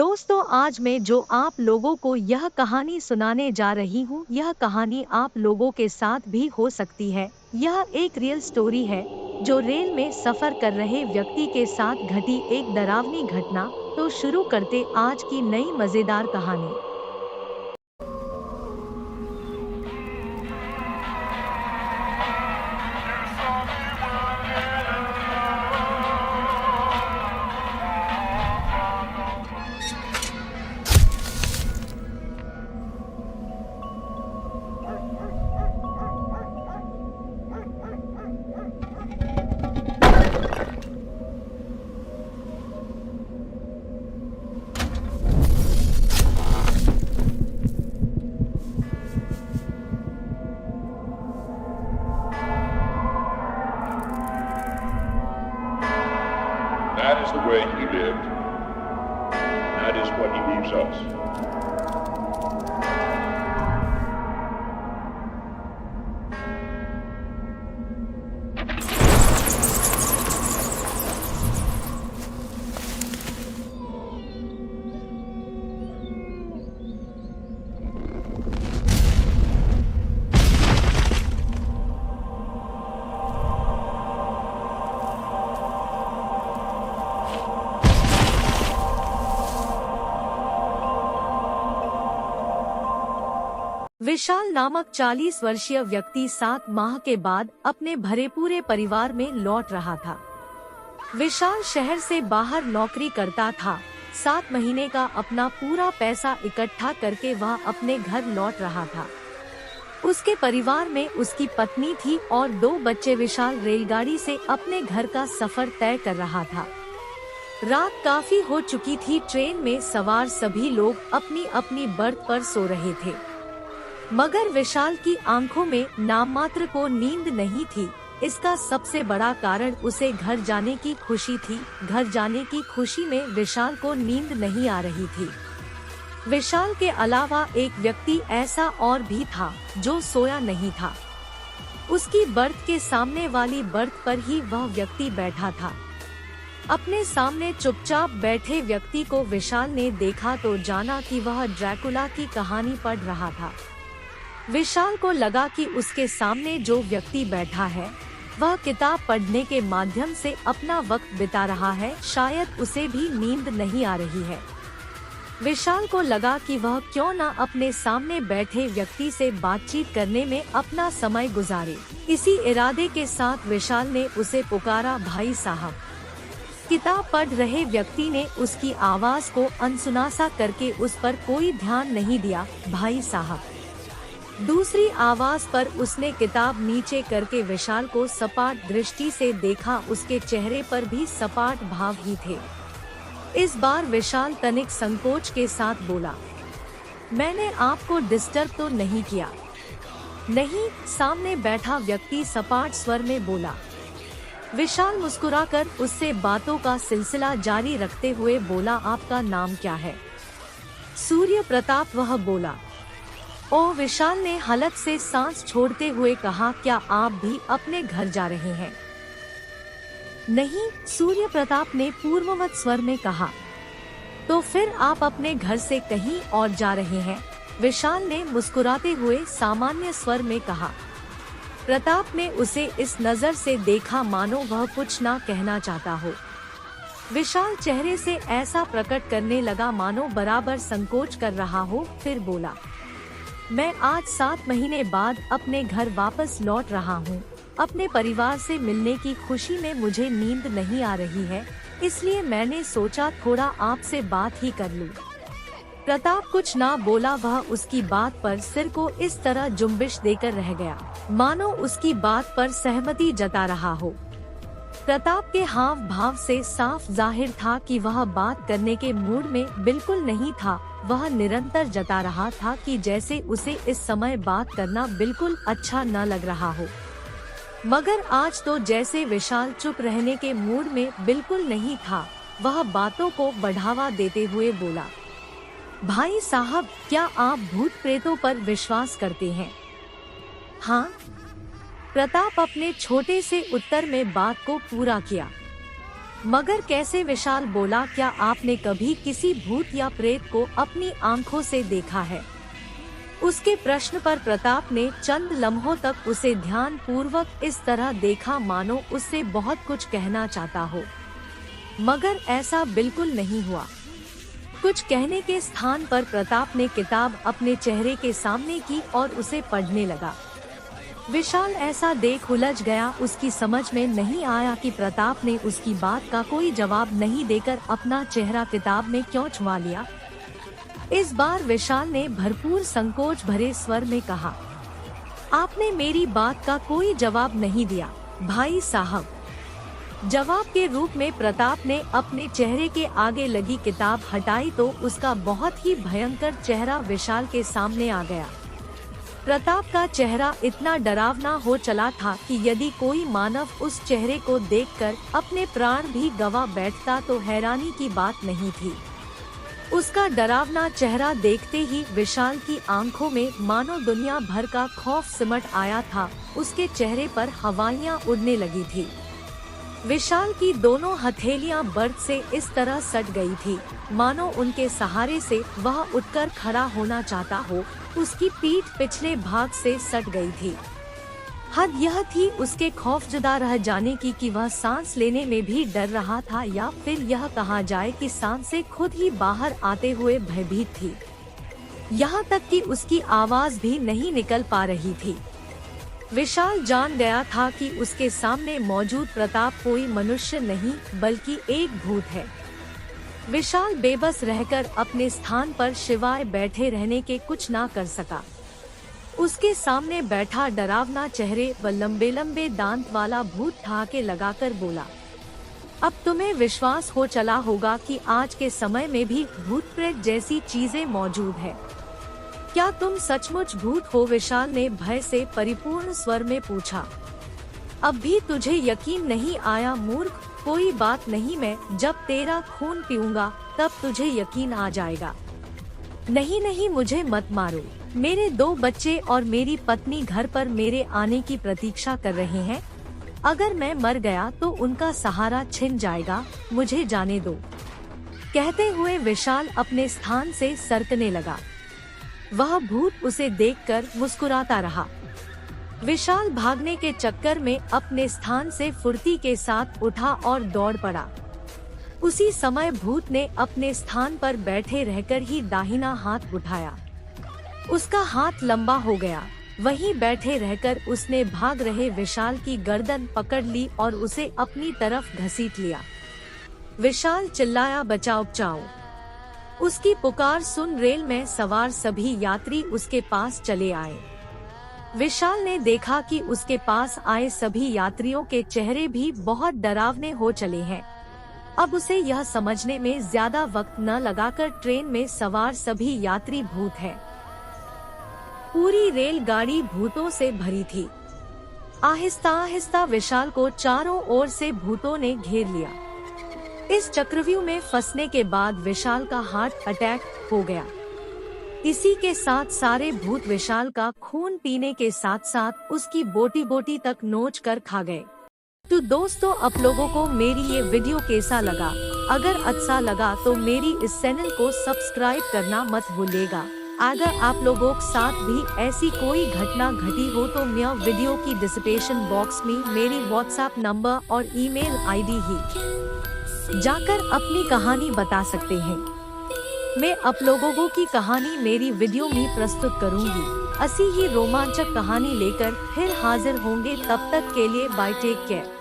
दोस्तों, आज मैं जो आप लोगों को यह कहानी सुनाने जा रही हूँ, यह कहानी आप लोगों के साथ भी हो सकती है। यह एक रियल स्टोरी है जो रेल में सफर कर रहे व्यक्ति के साथ घटी एक डरावनी घटना। तो शुरू करते आज की नई मजेदार कहानी। That is the way he lived. That is what he leaves us. विशाल नामक 40 वर्षीय व्यक्ति 7 माह के बाद अपने भरे पूरे परिवार में लौट रहा था। विशाल शहर से बाहर नौकरी करता था। 7 महीने का अपना पूरा पैसा इकट्ठा करके वह अपने घर लौट रहा था। उसके परिवार में उसकी पत्नी थी और 2 बच्चे। विशाल रेलगाड़ी से अपने घर का सफर तय कर रहा था। रात काफी हो चुकी थी। ट्रेन में सवार सभी लोग अपनी अपनी बर्थ पर सो रहे थे, मगर विशाल की आंखों में नाम मात्र को नींद नहीं थी। इसका सबसे बड़ा कारण उसे घर जाने की खुशी थी। घर जाने की खुशी में विशाल को नींद नहीं आ रही थी। विशाल के अलावा एक व्यक्ति ऐसा और भी था जो सोया नहीं था। उसकी बर्थ के सामने वाली बर्थ पर ही वह व्यक्ति बैठा था। अपने सामने चुपचाप बैठे व्यक्ति को विशाल ने देखा तो जाना कि वह ड्रैकुला की कहानी पढ़ रहा था। विशाल को लगा कि उसके सामने जो व्यक्ति बैठा है वह किताब पढ़ने के माध्यम से अपना वक्त बिता रहा है। शायद उसे भी नींद नहीं आ रही है। विशाल को लगा कि वह क्यों न अपने सामने बैठे व्यक्ति से बातचीत करने में अपना समय गुजारे। इसी इरादे के साथ विशाल ने उसे पुकारा, भाई साहब। किताब पढ़ रहे व्यक्ति ने उसकी आवाज को अनसुना सा करके उस पर कोई ध्यान नहीं दिया। भाई साहब। दूसरी आवाज पर उसने किताब नीचे करके विशाल को सपाट दृष्टि से देखा। उसके चेहरे पर भी सपाट भाव ही थे। इस बार विशाल तनिक संकोच के साथ बोला, मैंने आपको डिस्टर्ब तो नहीं किया? नहीं, सामने बैठा व्यक्ति सपाट स्वर में बोला। विशाल मुस्कुराकर उससे बातों का सिलसिला जारी रखते हुए बोला, आपका नाम क्या है? सूर्य प्रताप, वह बोला। ओह, विशाल ने हलक से सांस छोड़ते हुए कहा, क्या आप भी अपने घर जा रहे हैं? नहीं, सूर्य प्रताप ने पूर्ववत स्वर में कहा। तो फिर आप अपने घर से कहीं और जा रहे हैं? विशाल ने मुस्कुराते हुए सामान्य स्वर में कहा। प्रताप ने उसे इस नजर से देखा मानो वह कुछ ना कहना चाहता हो। विशाल चेहरे से ऐसा प्रकट करने लगा मानो बराबर संकोच कर रहा हो। फिर बोला, मैं आज 7 महीने बाद अपने घर वापस लौट रहा हूँ। अपने परिवार से मिलने की खुशी में मुझे नींद नहीं आ रही है, इसलिए मैंने सोचा थोड़ा आपसे बात ही कर लूं। प्रताप कुछ ना बोला। वह उसकी बात पर सिर को इस तरह जुम्बिश देकर रह गया मानो उसकी बात पर सहमति जता रहा हो। प्रताप के हाव भाव से साफ जाहिर था कि वह बात करने के मूड में बिल्कुल नहीं था। वह निरंतर जता रहा था कि जैसे उसे इस समय बात करना बिल्कुल अच्छा न लग रहा हो। मगर आज तो जैसे विशाल चुप रहने के मूड में बिल्कुल नहीं था। वह बातों को बढ़ावा देते हुए बोला, भाई साहब, क्या आप भूत प्रेतों पर विश्वास करते हैं? हाँ, प्रताप अपने छोटे से उत्तर में बात को पूरा किया। मगर कैसे? विशाल बोला, क्या आपने कभी किसी भूत या प्रेत को अपनी आंखों से देखा है? उसके प्रश्न पर प्रताप ने चंद लम्हों तक उसे ध्यान पूर्वक इस तरह देखा मानो उससे बहुत कुछ कहना चाहता हो, मगर ऐसा बिल्कुल नहीं हुआ। कुछ कहने के स्थान पर प्रताप ने किताब अपने चेहरे के सामने की और उसे पढ़ने लगा। विशाल ऐसा देख उलझ गया, उसकी समझ में नहीं आया कि प्रताप ने उसकी बात का कोई जवाब नहीं देकर अपना चेहरा किताब में क्यों छुपा लिया। इस बार विशाल ने भरपूर संकोच भरे स्वर में कहा, आपने मेरी बात का कोई जवाब नहीं दिया भाई साहब। जवाब के रूप में प्रताप ने अपने चेहरे के आगे लगी किताब हटाई तो उसका बहुत ही भयंकर चेहरा विशाल के सामने आ गया। प्रताप का चेहरा इतना डरावना हो चला था कि यदि कोई मानव उस चेहरे को देखकर अपने प्राण भी गंवा बैठता तो हैरानी की बात नहीं थी। उसका डरावना चेहरा देखते ही विशाल की आंखों में मानो दुनिया भर का खौफ सिमट आया था। उसके चेहरे पर हवाइयां उड़ने लगी थी। विशाल की दोनों हथेलियां बर्फ से इस तरह सट गई थी मानो उनके सहारे से वह उठकर खड़ा होना चाहता हो। उसकी पीठ पिछले भाग से सट गई थी। हद यह थी उसके खौफजदा रह जाने की कि वह सांस लेने में भी डर रहा था, या फिर यह कहा जाए कि सांसें खुद ही बाहर आते हुए भयभीत थी। यहाँ तक कि उसकी आवाज भी नहीं निकल पा रही थी। विशाल जान गया था कि उसके सामने मौजूद प्रताप कोई मनुष्य नहीं बल्कि एक भूत है। विशाल बेबस रहकर अपने स्थान पर शिवाय बैठे रहने के कुछ ना कर सका। उसके सामने बैठा डरावना चेहरे व लंबे लंबे दांत वाला भूत ठहाके लगाकर बोला, अब तुम्हें विश्वास हो चला होगा कि आज के समय में भी भूत प्रेत जैसी चीजें मौजूद है। क्या तुम सचमुच भूत हो? विशाल ने भय से परिपूर्ण स्वर में पूछा। अब भी तुझे यकीन नहीं आया मूर्ख? कोई बात नहीं, मैं जब तेरा खून पीऊंगा तब तुझे यकीन आ जाएगा। नहीं नहीं, मुझे मत मारो। मेरे 2 बच्चे और मेरी पत्नी घर पर मेरे आने की प्रतीक्षा कर रहे हैं। अगर मैं मर गया तो उनका सहारा छिन जाएगा, मुझे जाने दो। कहते हुए विशाल अपने स्थान से सरकने लगा। वह भूत उसे देखकर मुस्कुराता रहा। विशाल भागने के चक्कर में अपने स्थान से फुर्ती के साथ उठा और दौड़ पड़ा। उसी समय भूत ने अपने स्थान पर बैठे रहकर ही दाहिना हाथ उठाया। उसका हाथ लंबा हो गया। वहीं बैठे रहकर उसने भाग रहे विशाल की गर्दन पकड़ ली और उसे अपनी तरफ घसीट लिया। विशाल चिल्लाया, बचाओ बचाओ। उसकी पुकार सुन रेल में सवार सभी यात्री उसके पास चले आए। विशाल ने देखा कि उसके पास आए सभी यात्रियों के चेहरे भी बहुत डरावने हो चले हैं। अब उसे यह समझने में ज्यादा वक्त न लगाकर ट्रेन में सवार सभी यात्री भूत हैं। पूरी रेलगाड़ी भूतों से भरी थी। आहिस्ता आहिस्ता विशाल को चारों ओर से भूतों ने घेर लिया। इस चक्रव्यूह में फंसने के बाद विशाल का हार्ट अटैक हो गया। इसी के साथ सारे भूत विशाल का खून पीने के साथ साथ उसकी बोटी बोटी तक नोच कर खा गए। तो दोस्तों, आप लोगों को मेरी ये वीडियो कैसा लगा? अगर अच्छा लगा तो मेरी इस चैनल को सब्सक्राइब करना मत भूलिएगा। अगर आप लोगों के साथ भी ऐसी कोई घटना घटी हो तो मैं वीडियो की डिस्क्रिप्शन बॉक्स में मेरी व्हाट्सएप नंबर और ईमेल आईडी ही जाकर अपनी कहानी बता सकते हैं। मैं आप लोगों की कहानी मेरी वीडियो में प्रस्तुत करूंगी। ऐसी ही रोमांचक कहानी लेकर फिर हाजिर होंगे। तब तक के लिए बाय, टेक केयर।